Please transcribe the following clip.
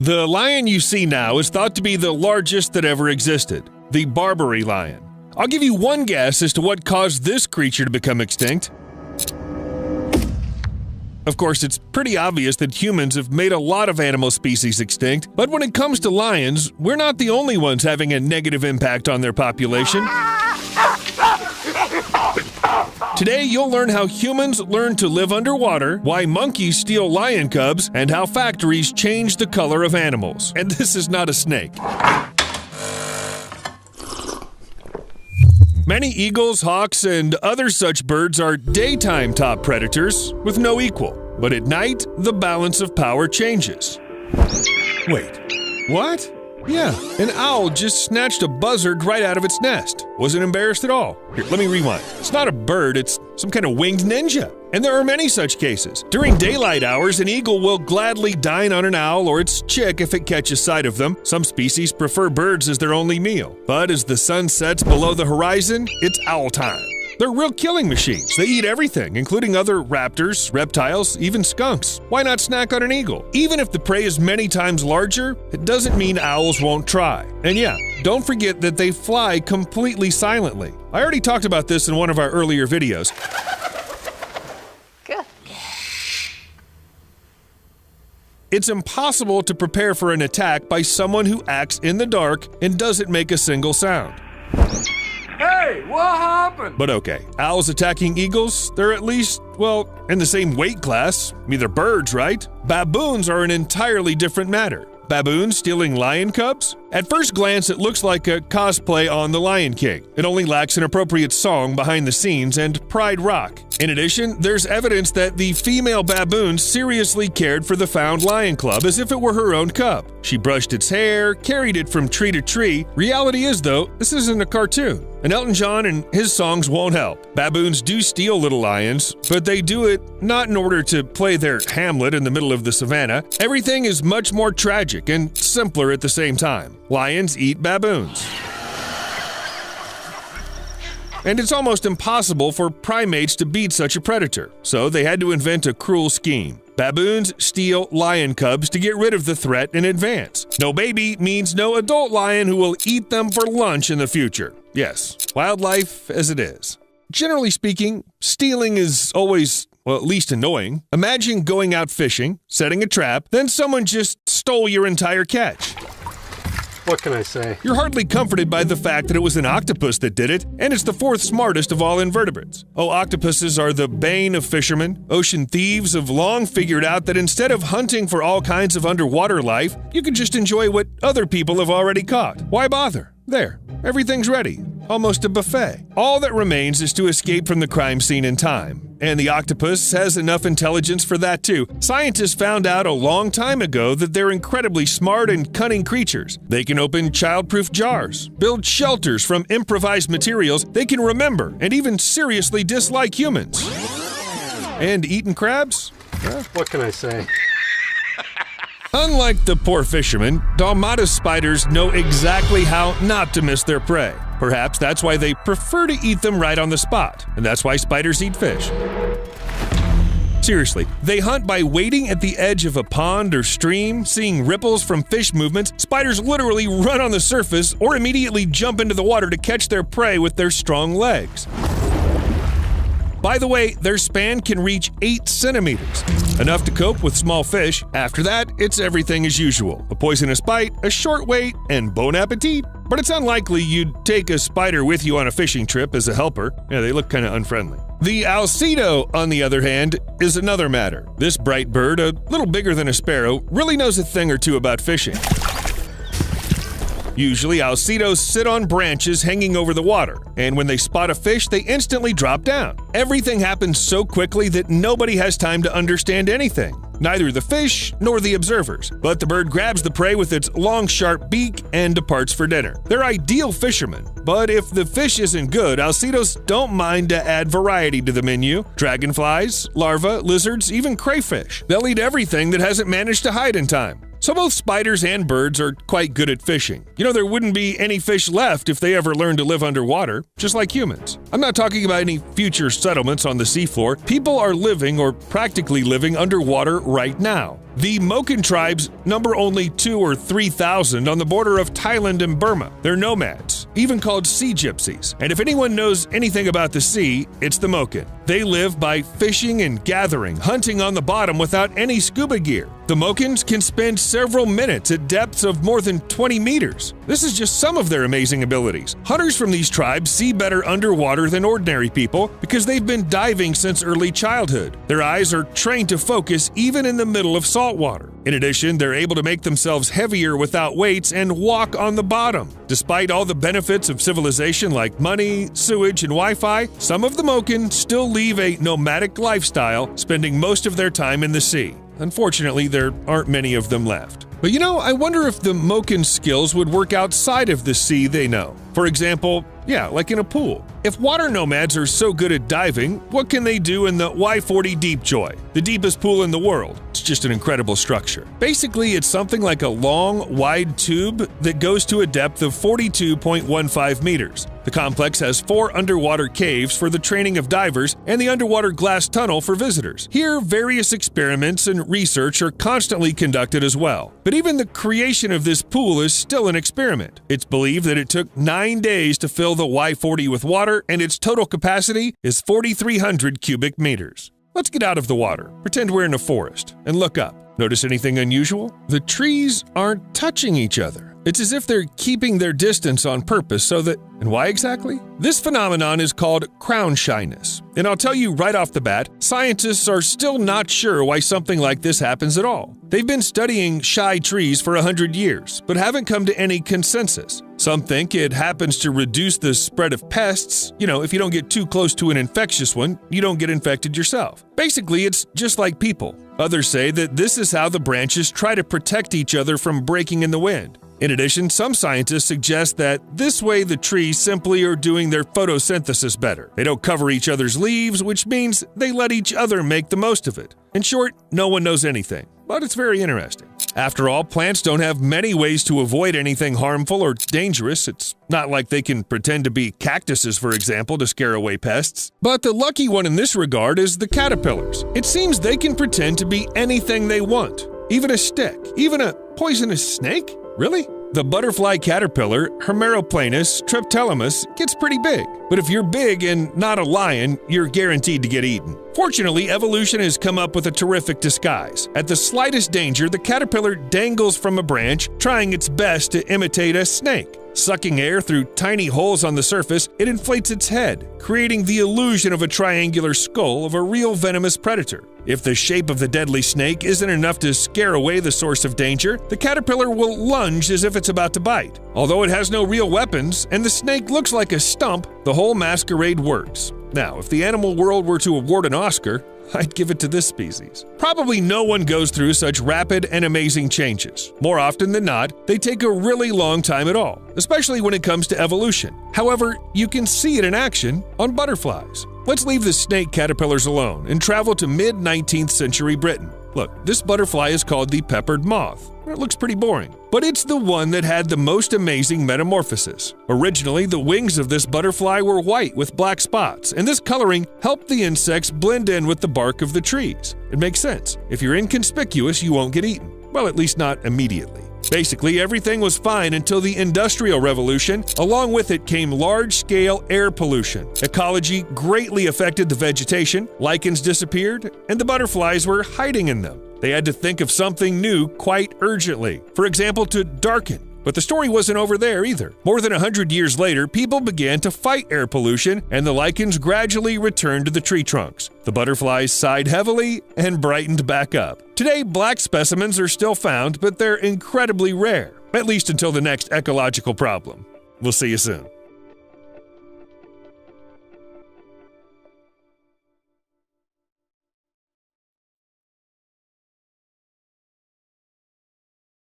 The lion you see now is thought to be the largest that ever existed, the Barbary lion. I'll give you one guess as to what caused this creature to become extinct. Of course, it's pretty obvious that humans have made a lot of animal species extinct, but when it comes to lions, we're not the only ones having a negative impact on their population. Today, you'll learn how humans learn to live underwater, why monkeys steal lion cubs, and how factories change the color of animals. And this is not a snake. Many eagles, hawks, and other such birds are daytime top predators with no equal. But at night, the balance of power changes. Wait, what? Yeah, an owl just snatched a buzzard right out of its nest. Wasn't embarrassed at all. Here, let me rewind. It's not a bird, it's some kind of winged ninja. And there are many such cases. During daylight hours, an eagle will gladly dine on an owl or its chick if it catches sight of them. Some species prefer birds as their only meal. But as the sun sets below the horizon, it's owl time. They're real killing machines. They eat everything, including other raptors, reptiles, even skunks. Why not snack on an eagle? Even if the prey is many times larger, it doesn't mean owls won't try. And yeah, don't forget that they fly completely silently. I already talked about this in one of our earlier videos. Good. It's impossible to prepare for an attack by someone who acts in the dark and doesn't make a single sound. Hey, what happened? But okay, owls attacking eagles, they're at least, well, in the same weight class. I mean, they're birds, right? Baboons are an entirely different matter. Baboons stealing lion cubs? At first glance, it looks like a cosplay on The Lion King. It only lacks an appropriate song behind the scenes and Pride Rock. In addition, there's evidence that the female baboon seriously cared for the found lion cub as if it were her own cub. She brushed its hair, carried it from tree to tree. Reality is, though, this isn't a cartoon. And Elton John and his songs won't help. Baboons do steal little lions, but they do it not in order to play their Hamlet in the middle of the savannah. Everything is much more tragic and simpler at the same time. Lions eat baboons. And it's almost impossible for primates to beat such a predator, so they had to invent a cruel scheme. Baboons steal lion cubs to get rid of the threat in advance. No baby means no adult lion who will eat them for lunch in the future. Yes, wildlife as it is. Generally speaking, stealing is always, well, at least annoying. Imagine going out fishing, setting a trap, then someone just stole your entire catch. What can I say? You're hardly comforted by the fact that it was an octopus that did it, and it's the fourth smartest of all invertebrates. Oh, octopuses are the bane of fishermen. Ocean thieves have long figured out that instead of hunting for all kinds of underwater life, you can just enjoy what other people have already caught. Why bother? There, everything's ready. Almost a buffet. All that remains is to escape from the crime scene in time. And the octopus has enough intelligence for that too. Scientists found out a long time ago that they're incredibly smart and cunning creatures. They can open child-proof jars, build shelters from improvised materials they can remember, and even seriously dislike humans. And eating crabs? What can I say? Unlike the poor fishermen, Dalmatis spiders know exactly how not to miss their prey. Perhaps that's why they prefer to eat them right on the spot, and that's why spiders eat fish. Seriously, they hunt by waiting at the edge of a pond or stream, seeing ripples from fish movements. Spiders literally run on the surface or immediately jump into the water to catch their prey with their strong legs. By the way, their span can reach 8 centimeters, enough to cope with small fish. After that, it's everything as usual. A poisonous bite, a short wait, and bon appetit. But it's unlikely you'd take a spider with you on a fishing trip as a helper. Yeah, they look kind of unfriendly. The alcedo, on the other hand, is another matter. This bright bird, a little bigger than a sparrow, really knows a thing or two about fishing. Usually, alcedos sit on branches hanging over the water, and when they spot a fish, they instantly drop down. Everything happens so quickly that nobody has time to understand anything. Neither the fish nor the observers. But the bird grabs the prey with its long, sharp beak and departs for dinner. They're ideal fishermen, but if the fish isn't good, alcedos don't mind to add variety to the menu. Dragonflies, larvae, lizards, even crayfish. They'll eat everything that hasn't managed to hide in time. So both spiders and birds are quite good at fishing. There wouldn't be any fish left if they ever learned to live underwater, just like humans. I'm not talking about any future settlements on the seafloor. People are living or practically living underwater right now. The Moken tribes number only 2,000 or 3,000 on the border of Thailand and Burma. They're nomads, even called sea gypsies. And if anyone knows anything about the sea, it's the Moken. They live by fishing and gathering, hunting on the bottom without any scuba gear. The Mokens can spend several minutes at depths of more than 20 meters. This is just some of their amazing abilities. Hunters from these tribes see better underwater than ordinary people because they've been diving since early childhood. Their eyes are trained to focus even in the middle of salt water. In addition, they're able to make themselves heavier without weights and walk on the bottom. Despite all the benefits of civilization like money, sewage, and Wi-Fi, some of the Moken still leave a nomadic lifestyle, spending most of their time in the sea. Unfortunately, there aren't many of them left. But I wonder if the Moken skills would work outside of the sea they know. For example, like in a pool. If water nomads are so good at diving, what can they do in the Y40 Deep Joy, the deepest pool in the world? It's just an incredible structure. Basically, it's something like a long, wide tube that goes to a depth of 42.15 meters. The complex has 4 underwater caves for the training of divers and the underwater glass tunnel for visitors. Here, various experiments and research are constantly conducted as well. But even the creation of this pool is still an experiment. It's believed that it took 9 days to fill the Y40 with water, and its total capacity is 4,300 cubic meters. Let's get out of the water, pretend we're in a forest, and look up. Notice anything unusual? The trees aren't touching each other. It's as if they're keeping their distance on purpose so that… And why exactly? This phenomenon is called crown shyness. And I'll tell you right off the bat, scientists are still not sure why something like this happens at all. They've been studying shy trees for 100 years, but haven't come to any consensus. Some think it happens to reduce the spread of pests. If you don't get too close to an infectious one, you don't get infected yourself. Basically, it's just like people. Others say that this is how the branches try to protect each other from breaking in the wind. In addition, some scientists suggest that this way the trees simply are doing their photosynthesis better. They don't cover each other's leaves, which means they let each other make the most of it. In short, no one knows anything, but it's very interesting. After all, plants don't have many ways to avoid anything harmful or dangerous. It's not like they can pretend to be cactuses, for example, to scare away pests. But the lucky one in this regard is the caterpillars. It seems they can pretend to be anything they want. Even a stick. Even a poisonous snake? Really? The butterfly caterpillar, Hemeroplanus triptelamus, gets pretty big. But if you're big and not a lion, you're guaranteed to get eaten. Fortunately, evolution has come up with a terrific disguise. At the slightest danger, the caterpillar dangles from a branch, trying its best to imitate a snake. Sucking air through tiny holes on the surface, it inflates its head, creating the illusion of a triangular skull of a real venomous predator. If the shape of the deadly snake isn't enough to scare away the source of danger, the caterpillar will lunge as if it's about to bite. Although it has no real weapons, and the snake looks like a stump, the whole masquerade works. Now, if the animal world were to award an Oscar, I'd give it to this species. Probably no one goes through such rapid and amazing changes. More often than not, they take a really long time at all, especially when it comes to evolution. However, you can see it in action on butterflies. Let's leave the snake caterpillars alone and travel to mid-19th century Britain. Look, this butterfly is called the peppered moth. It looks pretty boring, but it's the one that had the most amazing metamorphosis. Originally, the wings of this butterfly were white with black spots, and this coloring helped the insects blend in with the bark of the trees. It makes sense. If you're inconspicuous, you won't get eaten. Well, at least not immediately. Basically, everything was fine until the Industrial Revolution. Along with it came large-scale air pollution. Ecology greatly affected the vegetation, lichens disappeared, and the butterflies were hiding in them. They had to think of something new quite urgently. For example, to darken. But the story wasn't over there either. More than 100 years later, people began to fight air pollution, and the lichens gradually returned to the tree trunks. The butterflies sighed heavily and brightened back up. Today, black specimens are still found, but they're incredibly rare, at least until the next ecological problem. We'll see you soon.